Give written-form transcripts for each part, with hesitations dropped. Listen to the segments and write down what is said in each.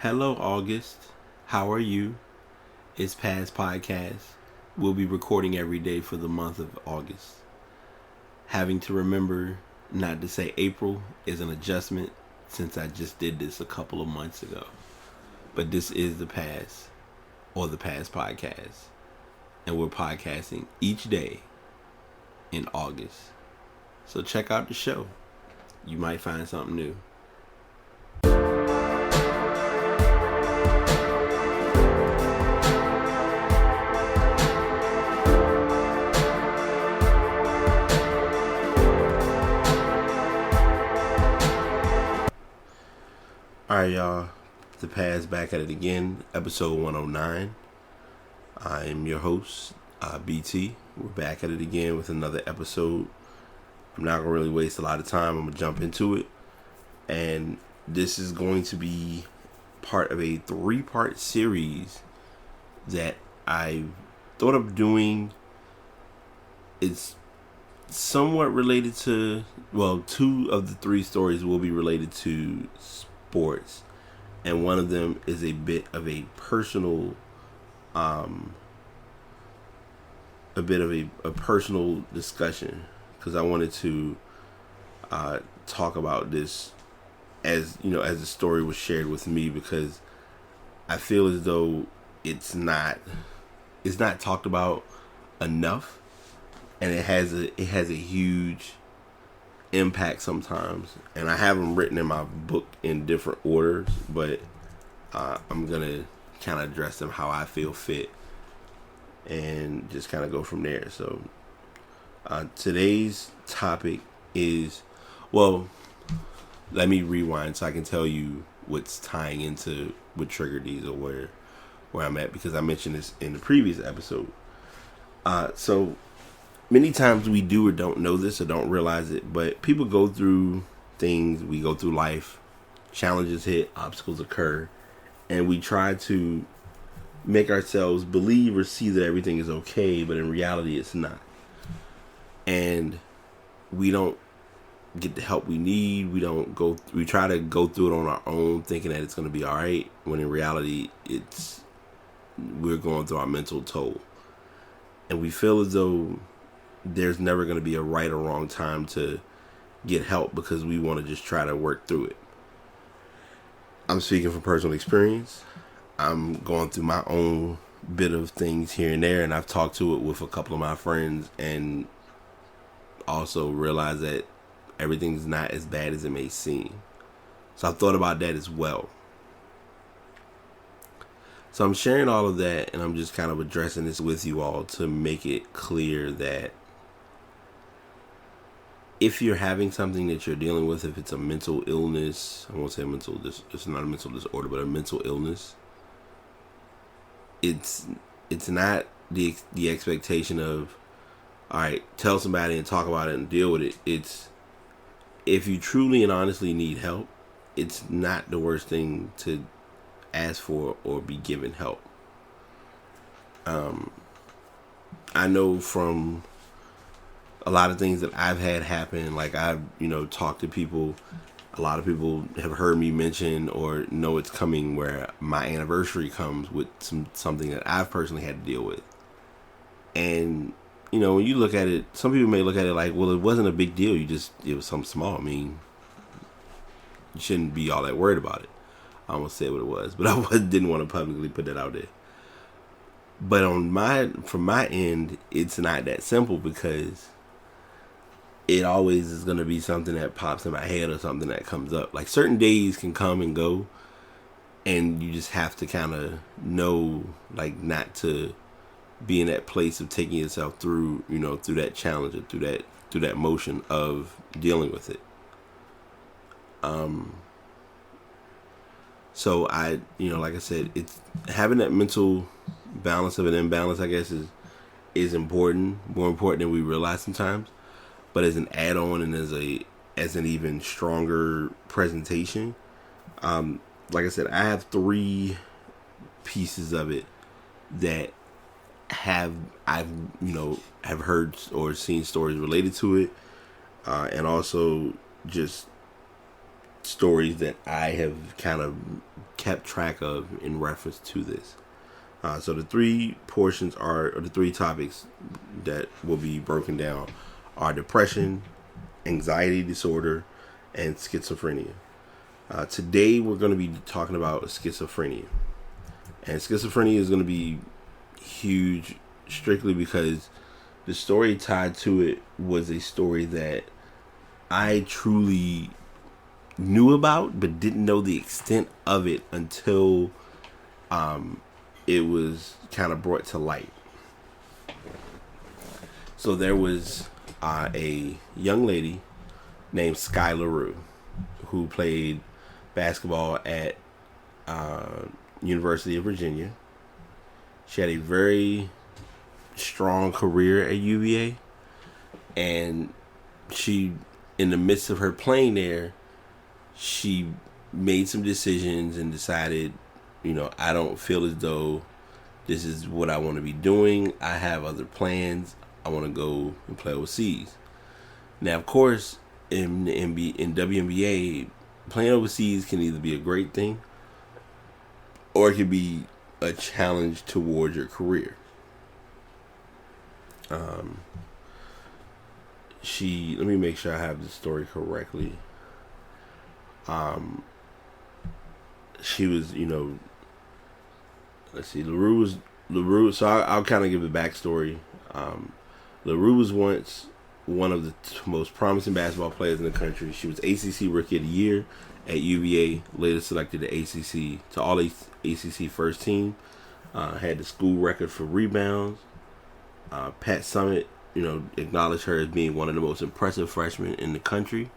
Hello, August. How are you? It's Past Podcast. We'll be recording every day for the month of August. Having to remember not to say April is an adjustment since I just did this a couple of months ago. But this is the past, or the Past Podcast. And we're podcasting each day in August. So check out the show. You might find something new. Alright, y'all. The Past back at it again. Episode 109. I'm your host, BT. We're back at it again with another episode. I'm not going to really waste a lot of time. I'm going to jump into it. And this is going to be part of a 3-part series that I thought of doing. It's somewhat related to, well, 2 of the 3 stories will be related to sports, and one of them is a bit of a personal a personal discussion, because I wanted to talk about this as the story was shared with me, because I feel as though it's not talked about enough, and it has a huge impact sometimes. And I have them written in my book in different orders, but I'm gonna kind of address them how I feel fit and just kind of go from there. So today's topic is, well, let me rewind so I can tell you what's tying into what triggered these, or where I'm at, because I mentioned this in the previous episode. So many times we do or don't know this or don't realize it, but people go through things. We go through life. Challenges hit, obstacles occur, and we try to make ourselves believe or see that everything is okay, but in reality it's not. And we don't get the help we need. We try to go through it on our own, thinking that it's going to be all right, when in reality we're going through our mental toll. And we feel as though there's never going to be a right or wrong time to get help, because we want to just try to work through it. I'm speaking from personal experience. I'm going through my own bit of things here and there, and I've talked to it with a couple of my friends, and also realized that everything's not as bad as it may seem. So I've thought about that as well. So I'm sharing all of that, and I'm just kind of addressing this with you all to make it clear that if you're having something that you're dealing with, if it's a mental illness, I won't say it's not a mental disorder, but a mental illness, it's not the expectation of, all right, tell somebody and talk about it and deal with it. It's, if you truly and honestly need help, it's not the worst thing to ask for or be given help. I know from a lot of things that I've had happen, like I've talked to people. A lot of people have heard me mention or know it's coming, where my anniversary comes with something that I've personally had to deal with. And when you look at it, some people may look at it like, well, it wasn't a big deal. It was something small. I mean, you shouldn't be all that worried about it. I almost said what it was, but I didn't want to publicly put that out there. But from my end, it's not that simple, because it always is going to be something that pops in my head or something that comes up. Like, certain days can come and go, and you just have to kind of know, like, not to be in that place of taking yourself through, through that challenge, or through that motion of dealing with it. So like I said, it's having that mental balance of an imbalance, I guess, is important, more important than we realize sometimes. But as an add-on, and as an even stronger presentation, like I said, I have 3 pieces of it that I've heard or seen stories related to it, and also just stories that I have kind of kept track of in reference to this. So the three portions or the three topics that will be broken down are depression, anxiety disorder, and schizophrenia. Today we're going to be talking about schizophrenia. And schizophrenia is going to be huge strictly because the story tied to it was a story that I truly knew about but didn't know the extent of it until it was kind of brought to light. So there was a young lady named Sky LaRue who played basketball at University of Virginia. She had a very strong career at UVA, and she, in the midst of her playing there, she made some decisions and decided, I don't feel as though this is what I want to be doing. I have other plans. I want to go and play overseas. Now, of course, in WNBA, playing overseas can either be a great thing or it could be a challenge towards your career. Let me make sure I have the story correctly. She was, let's see, LaRue. So I'll kind of give the backstory. LaRue was once one of the most promising basketball players in the country. She was ACC Rookie of the Year at UVA, later selected to ACC to all ACC first team. Had the school record for rebounds. Pat Summitt, acknowledged her as being one of the most impressive freshmen in the country.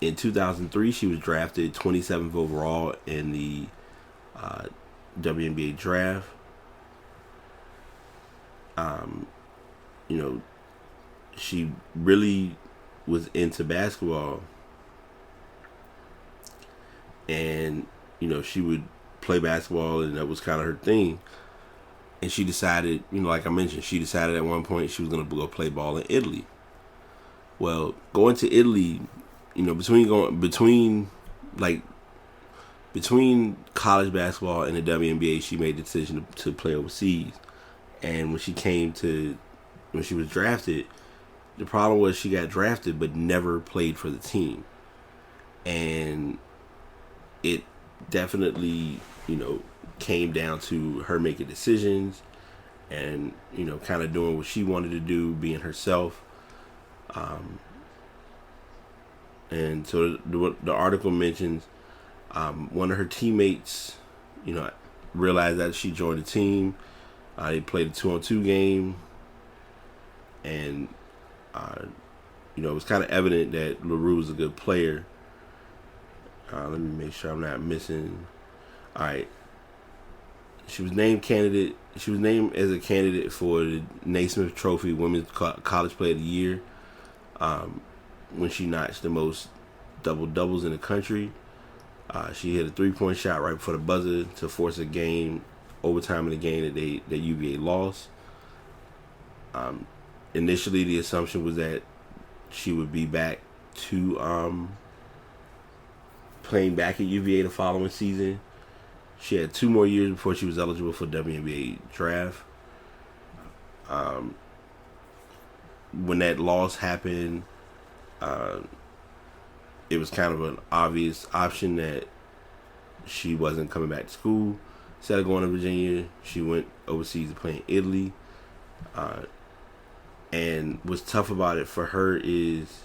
In 2003, she was drafted 27th overall in the WNBA draft. She really was into basketball, and she would play basketball, and that was kind of her thing. And she decided, like I mentioned, she decided at one point she was going to go play ball in Italy. Well, going to Italy, between college basketball and the WNBA, she made the decision to play overseas. And when she was drafted, the problem was she got drafted but never played for the team. And it definitely, came down to her making decisions and, kind of doing what she wanted to do, being herself. And so the article mentions one of her teammates, realized that she joined the team. They played a 2-on-2 game, and it was kind of evident that LaRue was a good player. Let me make sure I'm not missing. All right, she was named as a candidate for the Naismith Trophy Women's College Player of the Year when she notched the most double-doubles in the country. She hit a 3-point shot right before the buzzer to force a game, overtime in the game that UVA lost. Initially, the assumption was that she would be back to playing back at UVA the following season. She had 2 more years before she was eligible for WNBA draft. When that loss happened, it was kind of an obvious option that she wasn't coming back to school. Instead of going to Virginia, she went overseas to play in Italy. And what's tough about it for her is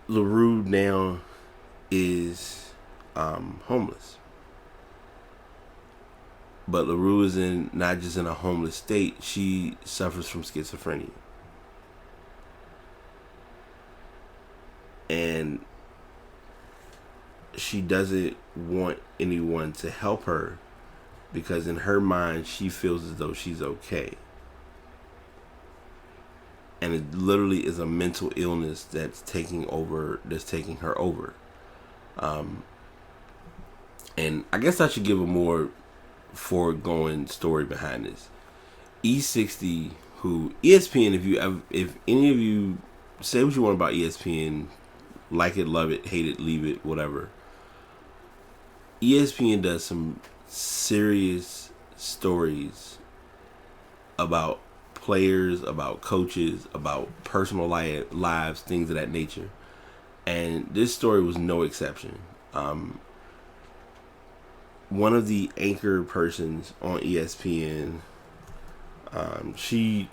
LaRue now is homeless. But LaRue is not just in a homeless state, she suffers from schizophrenia. And she doesn't want anyone to help her because in her mind she feels as though she's okay. And it literally is a mental illness that's taking her over. And I guess I should give a more foregoing story behind this. E60, who ESPN, if any of you say what you want about ESPN, like it, love it, hate it, leave it, whatever. ESPN does some serious stories about players, about coaches, about personal lives, things of that nature. And this story was no exception. One of the anchor persons on ESPN, she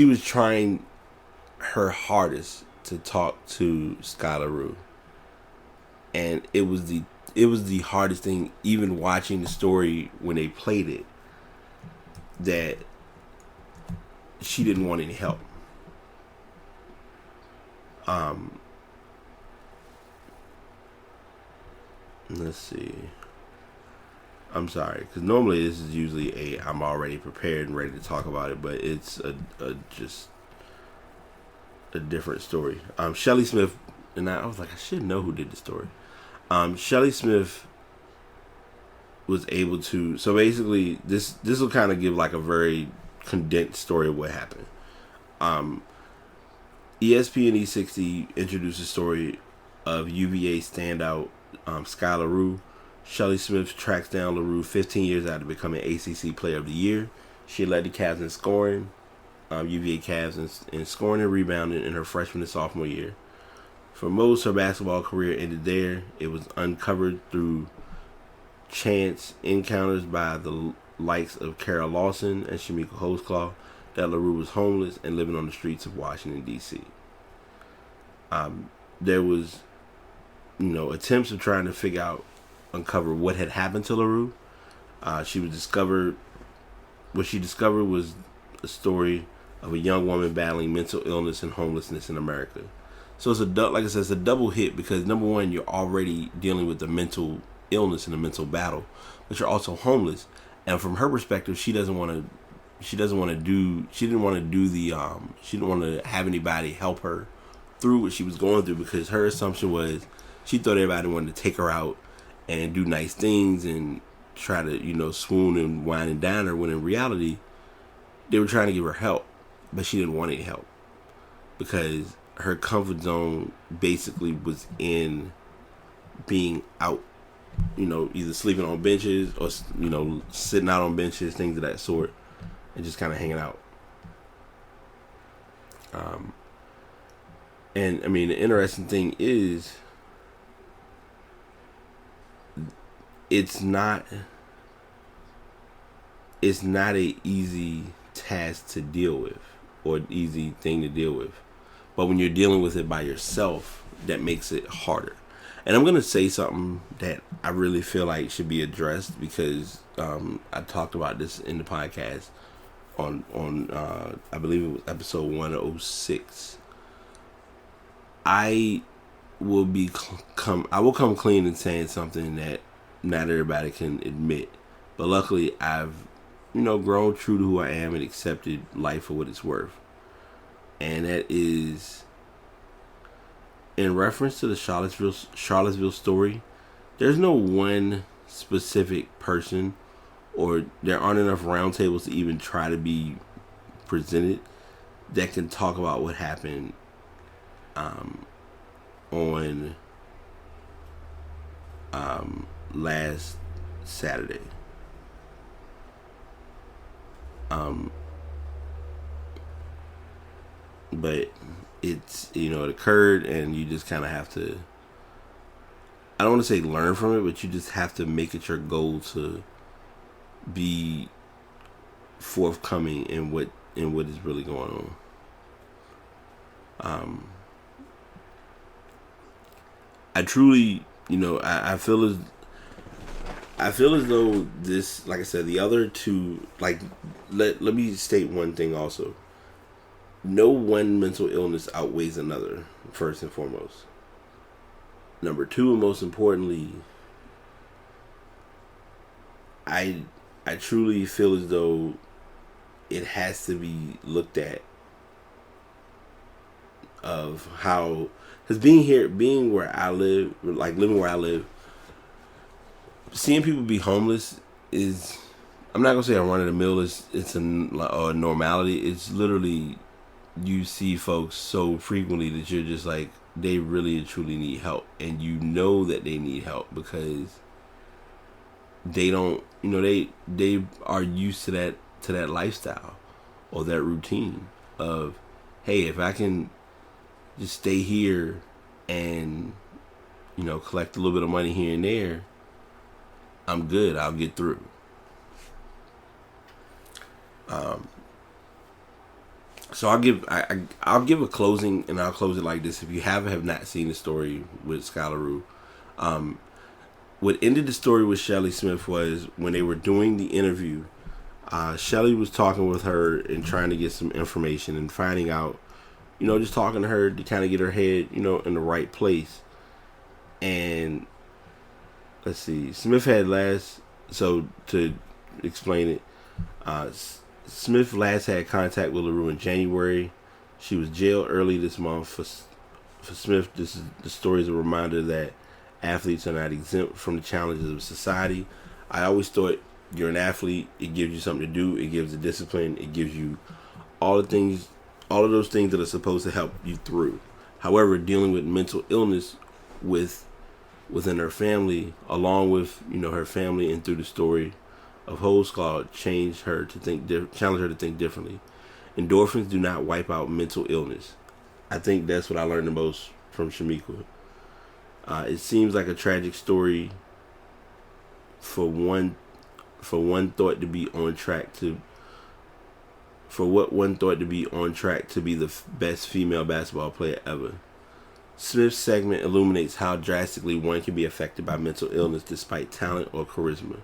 was trying her hardest to talk to Skylar Rue, and it was the hardest thing. Even watching the story when they played it, that she didn't want any help. Let's see. I'm sorry, because normally this is usually I'm already prepared and ready to talk about it, but it's just a different story. Shelly Smith, and I was like, I should know who did the story. Shelly Smith was able to. So basically, this will kind of give like a very condensed story of what happened. ESPN E60 introduced the story of UVA standout Skylar Rue. Shelly Smith tracks down LaRue 15 years after becoming ACC Player of the Year. She led the Cavs in scoring, UVA Cavs in scoring and rebounding in her freshman and sophomore year. For most, her basketball career ended there. It was uncovered through chance encounters by the likes of Kara Lawson and Shamika Holtzclaw that LaRue was homeless and living on the streets of Washington, D.C. There was, attempts of trying to uncover what had happened to LaRue. What she discovered was a story of a young woman battling mental illness and homelessness in America. So it's it's a double hit, because number one, you're already dealing with the mental illness and the mental battle, but you're also homeless. And from her perspective, she didn't want to have anybody help her through what she was going through, because her assumption was she thought everybody wanted to take her out and do nice things and try to, swoon and wine and dine her, when in reality, they were trying to give her help, but she didn't want any help, because her comfort zone basically was in being out, either sleeping on benches or, sitting out on benches, things of that sort, and just kind of hanging out. And I mean, the interesting thing is, it's not a easy task to deal with, or an easy thing to deal with. But when you're dealing with it by yourself, that makes it harder. And I'm going to say something that I really feel like should be addressed, because I talked about this in the podcast on I believe it was episode 106. I will come clean in saying something that not everybody can admit. But luckily, I've grown true to who I am and accepted life for what it's worth. And that is, in reference to the Charlottesville story, there's no one specific person, or there aren't enough roundtables to even try to be presented that can talk about what happened on last Saturday. But it's, it occurred, and you just kind of have to, I don't want to say learn from it, but you just have to make it your goal to be forthcoming in what is really going on. I truly, I feel as though this, like I said, the other two, like, let me state one thing also. No one mental illness outweighs another, first and foremost. Number two, and most importantly, I truly feel as though it has to be looked at of how, because being where I live, like living where I live, seeing people be homeless is, I'm not gonna say a run of the mill. It's a normality. It's literally, you see folks so frequently that you're just like, they really and truly need help, and you know that they need help because they don't, they are used to that lifestyle or that routine of, hey, if I can just stay here and collect a little bit of money here and there, I'm good. I'll get through. So I'll give a closing, and I'll close it like this. If you have not seen the story with Skylar Rue, what ended the story with Shelly Smith was when they were doing the interview. Shelly was talking with her and trying to get some information and finding out, just talking to her to kind of get her head, in the right place. And let's see, Smith had so to explain it, Smith last had contact with LaRue in January. She was jailed early this month. For Smith, the story is a reminder that athletes are not exempt from the challenges of society. I always thought you're an athlete, it gives you something to do, it gives you discipline, it gives you all of those things that are supposed to help you through. However, dealing with mental illness within her family, along with her family, and through the story of Holdsclaw, challenge her to think differently. Endorphins do not wipe out mental illness. I think that's what I learned the most from Shamiqua. It seems like a tragic story for one thought to be on track to be the best female basketball player ever. Smith's segment illuminates how drastically one can be affected by mental illness despite talent or charisma.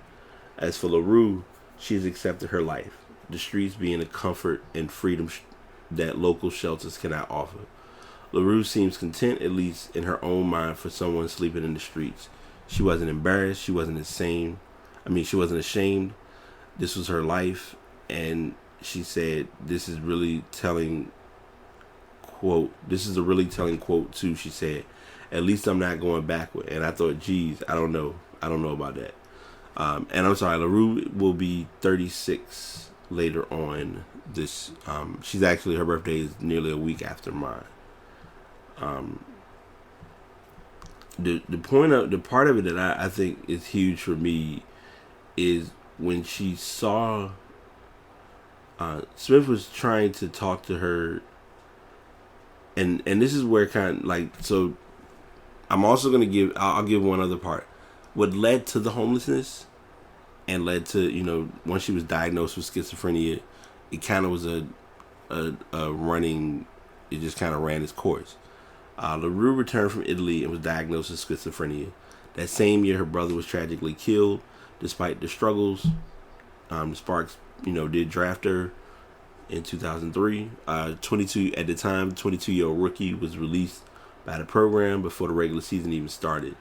As for LaRue, she has accepted her life, the streets being a comfort and freedom that local shelters cannot offer. LaRue seems content, at least in her own mind, for someone sleeping in the streets. She wasn't embarrassed. She wasn't ashamed. This was her life, and she said, "This is a really telling quote too." She said, "At least I'm not going backward." And I thought, geez, I don't know about that. And I'm sorry, LaRue will be 36 later on this. She's actually, her birthday is nearly a week after mine. The part of it that I think is huge for me is when she saw Smith was trying to talk to her, and this is where kind of like, so I'm also gonna I'll give one other part. What led to the homelessness and led to, once she was diagnosed with schizophrenia, it kind of was a running, it just kind of ran its course. LaRue returned from Italy and was diagnosed with schizophrenia. That same year, her brother was tragically killed. Despite the struggles, the Sparks, did draft her in 2003. 22-year-old rookie was released by the program before the regular season even started.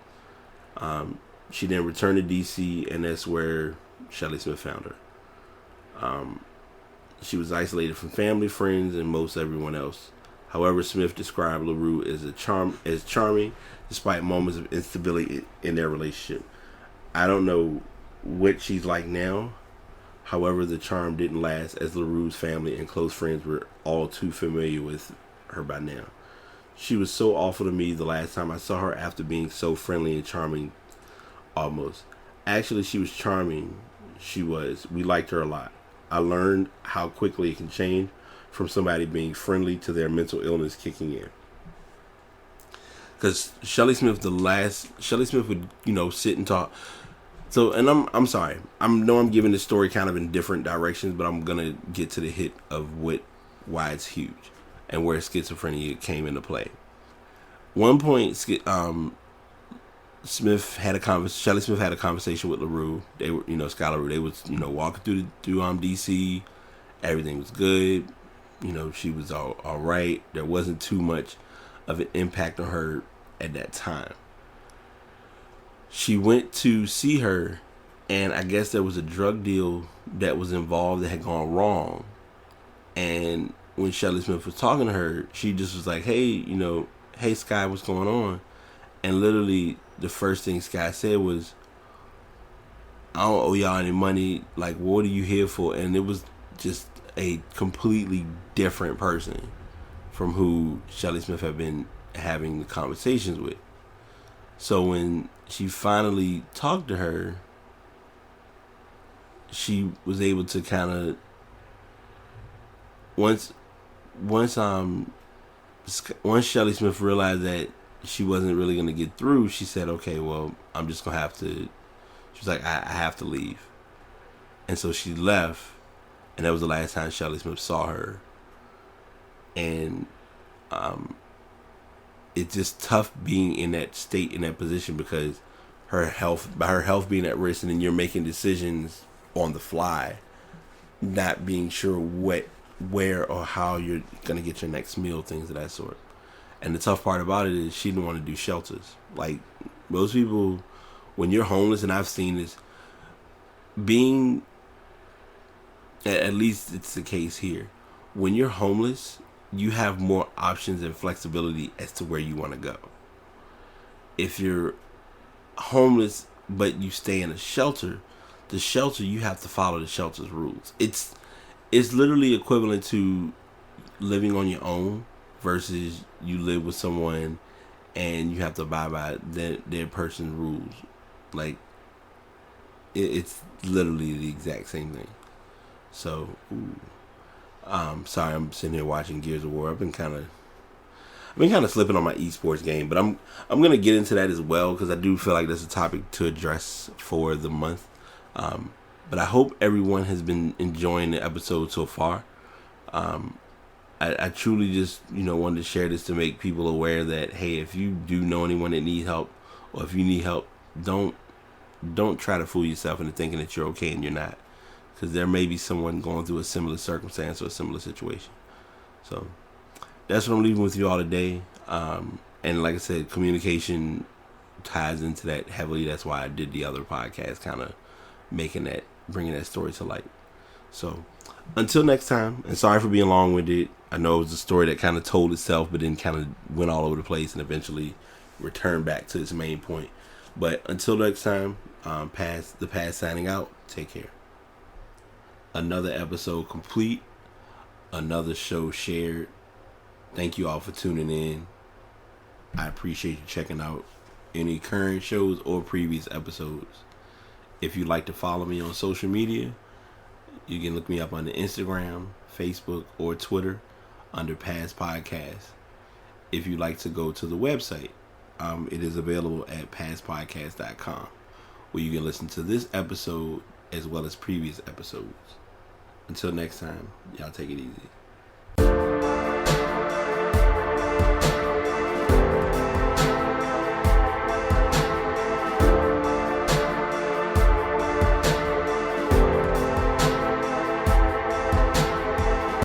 She then returned to D.C., and that's where Shelly Smith found her. She was isolated from family, friends, and most everyone else. However, Smith described LaRue as charming, despite moments of instability in their relationship. I don't know what she's like now. However, the charm didn't last, as LaRue's family and close friends were all too familiar with her by now. She was so awful to me the last time I saw her, after being so friendly and charming, almost. Actually, she was charming. We liked her a lot. I learned how quickly it can change from somebody being friendly to their mental illness kicking in. Because Shelly Smith would, sit and talk. So, and I'm sorry. I'm giving this story kind of in different directions, but I'm gonna get to the hit of why it's huge and where schizophrenia came into play. One point, Shelly Smith had a conversation with LaRue. They were, Skylar Rue. They was, walking through DC. Everything was good. She was all right. There wasn't too much of an impact on her at that time. She went to see her, and I guess there was a drug deal that was involved that had gone wrong. And when Shelly Smith was talking to her, she just was like, "Hey, hey Sky, what's going on?" And literally, the first thing Sky said was, "I don't owe y'all any money. Like, what are you here for?" And it was just a completely different person from who Shelly Smith had having the conversations with. So when she finally talked to her, she was able to kind of once Shelly Smith realized that she wasn't really going to get through, she said, okay, well, I'm just going to have to, she was like, I have to leave. And so she left, and that was the last time Shelly Smith saw her. And it's just tough being in that state, in that position, because her health being at risk, and then you're making decisions on the fly, not being sure where or how you're going to get your next meal, things of that sort. And the tough part about it is she didn't want to do shelters. Like, most people, when you're homeless, and I've seen this, being, at least it's the case here, when you're homeless, you have more options and flexibility as to where you want to go. If you're homeless but you stay in a shelter, the shelter, you have to follow the shelter's rules. It's literally equivalent to living on your own versus you live with someone and you have to abide by their person's rules. Like, it's literally the exact same thing. So, sorry, I'm sitting here watching Gears of War. I've been kind of slipping on my esports game, but I'm gonna get into that as well, because I do feel like that's a topic to address for the month. But I hope everyone has been enjoying the episode so far. I truly just wanted to share this to make people aware that, hey, if you do know anyone that needs help, or if you need help, don't try to fool yourself into thinking that you're okay and you're not, because there may be someone going through a similar circumstance or a similar situation. So that's what I'm leaving with you all today. And like I said, communication ties into that heavily. That's why I did the other podcast, kind of bringing that story to light. So until next time, and sorry for being long-winded. I know it was a story that kind of told itself, but then kind of went all over the place and eventually returned back to its main point. But until next time, Paz signing out. Take care. Another episode complete. Another show shared. Thank you all for tuning in. I appreciate you checking out any current shows or previous episodes. If you'd like to follow me on social media, you can look me up on the Instagram, Facebook, or Twitter under Paz Podcast. If you'd like to go to the website, it is available at pazpodcast.com, where you can listen to this episode as well as previous episodes. Until next time, y'all take it easy.